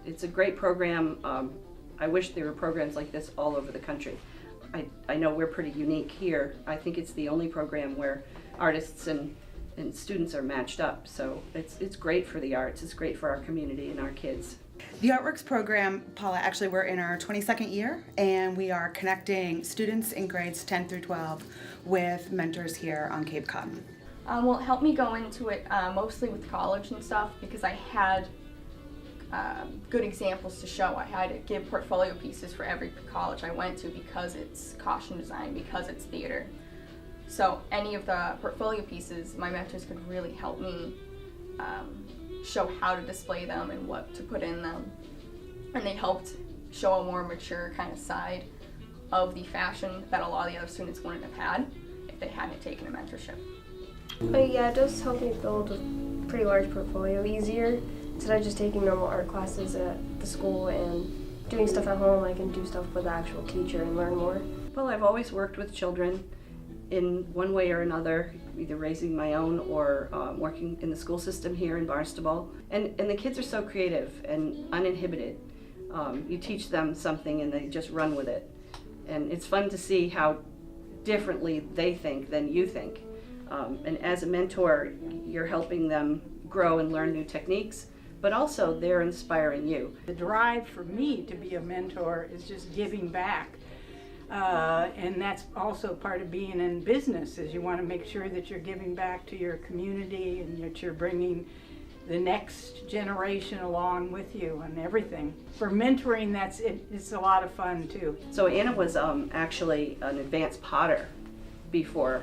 It's a great program. I wish there were programs like this all over the country. I know we're pretty unique here. I think it's the only program where artists and students are matched up. So it's great for the arts. It's great for our community and our kids. The ArtWorks program, Paula, actually we're in our 22nd year, and we are connecting students in grades 10 through 12 with mentors here on Cape Cod. Well, it helped me go into it mostly with college and stuff because I had good examples to show. I had to give portfolio pieces for every college I went to because it's costume design, because it's theater. So any of the portfolio pieces, my mentors could really help me show how to display them and what to put in them. And they helped show a more mature kind of side of the fashion that a lot of the other students wouldn't have had if they hadn't taken a mentorship. But yeah, it does help me build a pretty large portfolio easier. Instead of just taking normal art classes at the school and doing stuff at home, I can do stuff with the actual teacher and learn more. Well, I've always worked with children in one way or another, either raising my own or working in the school system here in Barnstable. And the kids are so creative and uninhibited. You teach them something and they just run with it. And it's fun to see how differently they think than you think. And as a mentor, you're helping them grow and learn new techniques, but also they're inspiring you. The drive for me to be a mentor is just giving back. And that's also part of being in business, is you want to make sure that you're giving back to your community and that you're bringing the next generation along with you and everything. For mentoring, it's a lot of fun too. So Anna was actually an advanced potter before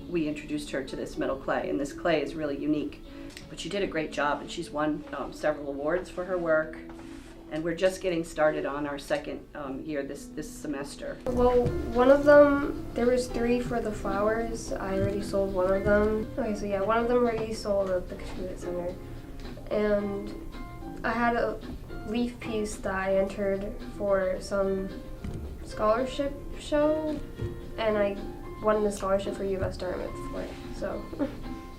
we introduced her to this metal clay, and this clay is really unique. But she did a great job, and she's won several awards for her work. And we're just getting started on our second year this semester. Well, one of them, there was 3 for the flowers. I already sold one of them. Okay, so yeah, one of them already sold at the Community Center. And I had a leaf piece that I entered for some scholarship show, and I won the scholarship for U.S. Dartmouth for it, so.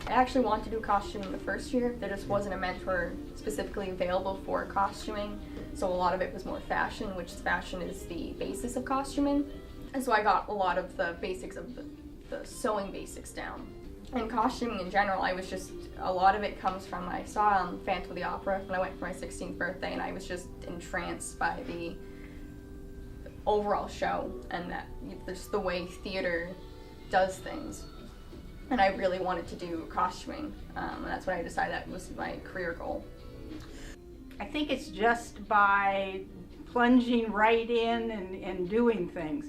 I actually wanted to do costume in the first year. There just wasn't a mentor specifically available for costuming, so a lot of it was more fashion, which fashion is the basis of costuming. And so I got a lot of the basics of the sewing basics down. And costuming in general, a lot of it comes from, I saw Phantom of the Opera when I went for my 16th birthday, and I was just entranced by the overall show and just the way theater does things. And I really wanted to do costuming, and that's when I decided that was my career goal. I think it's just by plunging right in and doing things.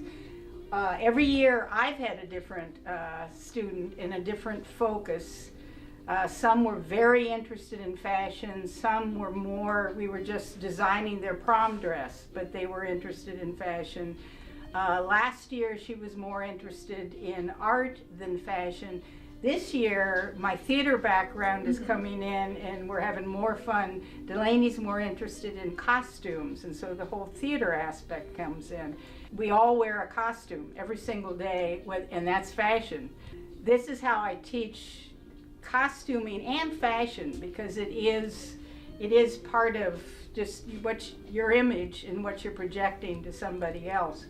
Every year I've had a different student in a different focus. Some were very interested in fashion, some were we were just designing their prom dress, but they were interested in fashion. Last year she was more interested in art than fashion. This year my theater background is coming in and we're having more fun. Delaney's more interested in costumes, and so the whole theater aspect comes in. We all wear a costume every single day, and that's fashion. This is how I teach costuming and fashion, because it is part of just your image and what you're projecting to somebody else.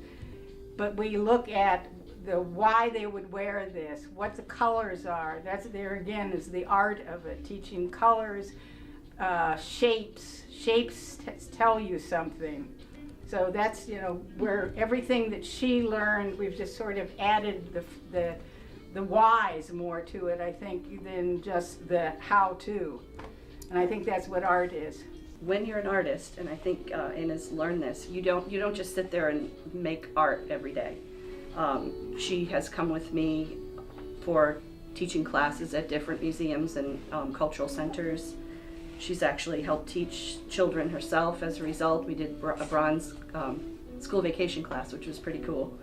But we look at why they would wear this, what the colors are. That's there again is the art of it, teaching colors, shapes. Shapes tell you something. So that's where everything that she learned, we've just sort of added the whys more to it, I think, than just the how-to. And I think that's what art is. When you're an artist, and I think Anna's learned this, you don't just sit there and make art every day. She has come with me for teaching classes at different museums and cultural centers. She's actually helped teach children herself as a result. We did a bronze school vacation class, which was pretty cool.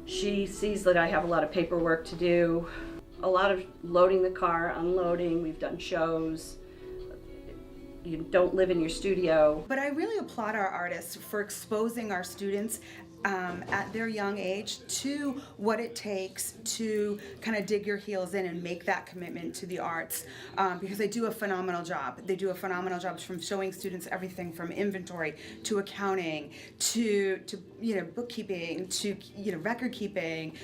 She sees that I have a lot of paperwork to do, a lot of loading the car, unloading. We've done shows. You don't live in your studio. But I really applaud our artists for exposing our students at their young age to what it takes to kind of dig your heels in and make that commitment to the arts, because they do a phenomenal job. They do a phenomenal job from showing students everything from inventory to accounting to bookkeeping to record keeping,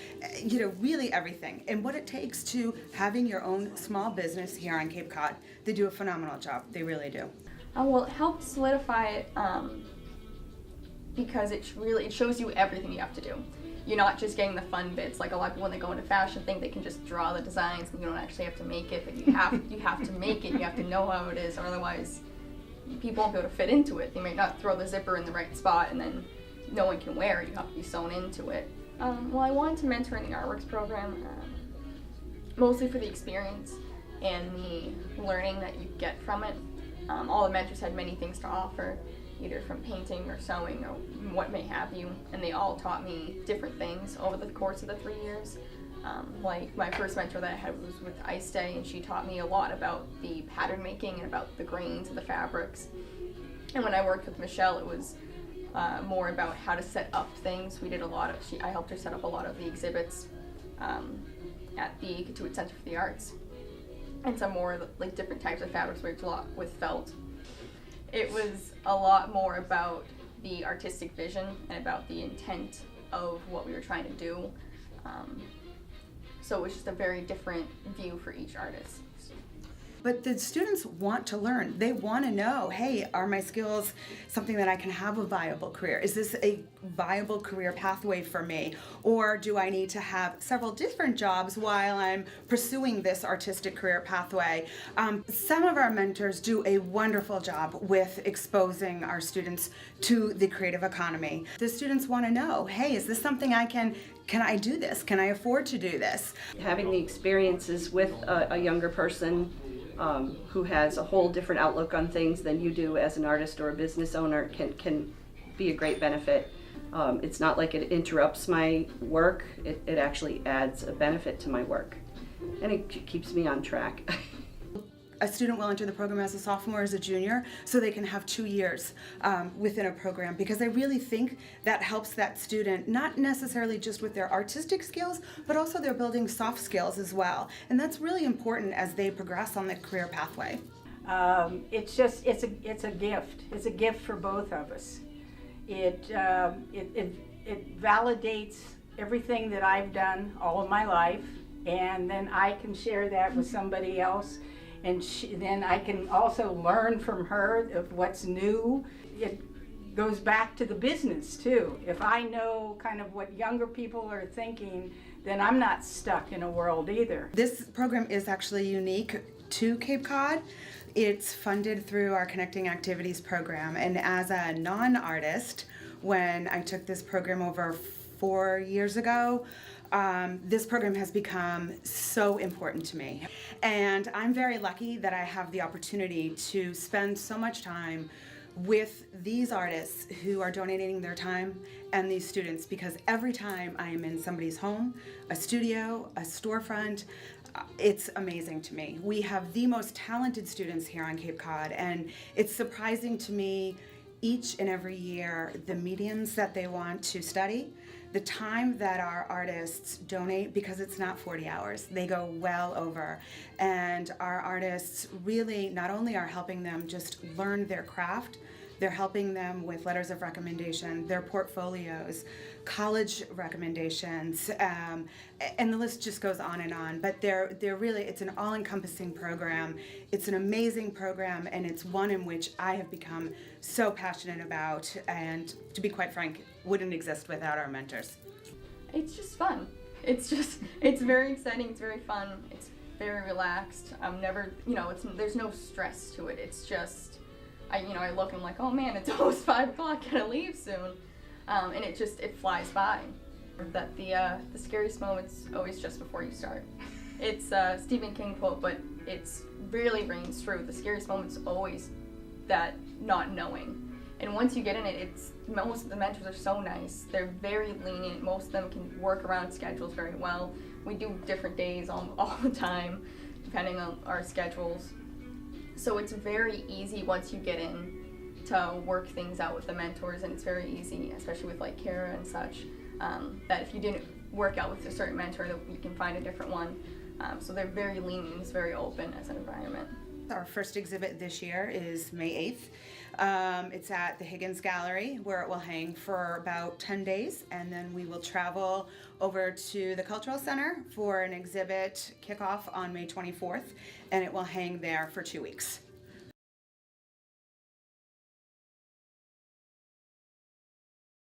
really everything, and what it takes to having your own small business here on Cape Cod. They do a phenomenal job. They really do. Well, it helped solidify it because it shows you everything you have to do. You're not just getting the fun bits. Like a lot of people, when they go into fashion, think they can just draw the designs and you don't actually have to make it. But you have to make it. You have to know how it is, or otherwise people won't be able to fit into it. They may not throw the zipper in the right spot, and then no one can wear it. You have to be sewn into it. Well, I wanted to mentor in the ArtWorks program, mostly for the experience and the learning that you get from it. All the mentors had many things to offer, either from painting or sewing or what may have you, and they all taught me different things over the course of the 3 years. Like my first mentor that I had was with Ice Day, and she taught me a lot about the pattern making and about the grains of the fabrics. And when I worked with Michelle, it was more about how to set up things. We did I helped her set up a lot of the exhibits at the Katuitt Center for the Arts, and some more like different types of fabrics. We worked a lot with felt. It was a lot more about the artistic vision and about the intent of what we were trying to do. So it was just a very different view for each artist. But the students want to learn. They want to know, hey, are my skills something that I can have a viable career? Is this a viable career pathway for me? Or do I need to have several different jobs while I'm pursuing this artistic career pathway? Some of our mentors do a wonderful job with exposing our students to the creative economy. The students want to know, hey, is this something can I do this? Can I afford to do this? Having the experiences with a younger person who has a whole different outlook on things than you do as an artist or a business owner can be a great benefit. It's not like it interrupts my work, it actually adds a benefit to my work, and it keeps me on track. A student will enter the program as a sophomore or as a junior, so they can have 2 years within a program, because I really think that helps that student, not necessarily just with their artistic skills, but also they're building soft skills as well. And that's really important as they progress on the career pathway. It's a gift. It's a gift for both of us. It validates everything that I've done all of my life, and then I can share that with somebody else. And then I can also learn from her of what's new. It goes back to the business too. If I know kind of what younger people are thinking, then I'm not stuck in a world either. This program is actually unique to Cape Cod. It's funded through our Connecting Activities program. And as a non-artist, when I took this program over 4 years ago, this program has become so important to me. And I'm very lucky that I have the opportunity to spend so much time with these artists who are donating their time and these students, because every time I am in somebody's home, a studio, a storefront, it's amazing to me. We have the most talented students here on Cape Cod, and it's surprising to me each and every year the mediums that they want to study, the time that our artists donate, because it's not 40 hours, they go well over. And our artists really not only are helping them just learn their craft, they're helping them with letters of recommendation, their portfolios, college recommendations, and the list just goes on and on. But they're really, it's an all-encompassing program. It's an amazing program, and it's one in which I have become so passionate about, and to be quite frank, wouldn't exist without our mentors. It's just fun. It's very exciting, it's very fun, it's very relaxed. There's no stress to it. It's just, I look and I'm like, oh man, it's almost 5 o'clock, gotta leave soon. And it flies by. That the scariest moment's always just before you start. It's a Stephen King quote, but it's really rings true. The scariest moment's always that not knowing. And once you get in it, most of the mentors are so nice. They're very lenient. Most of them can work around schedules very well. We do different days all the time, depending on our schedules. So it's very easy once you get in to work things out with the mentors, and it's very easy, especially with like Kara and such, that if you didn't work out with a certain mentor, that you can find a different one. So they're very lenient, it's very open as an environment. Our first exhibit this year is May 8th. It's at the Higgins Gallery, where it will hang for about 10 days, and then we will travel over to the Cultural Center for an exhibit kickoff on May 24th, and it will hang there for 2 weeks.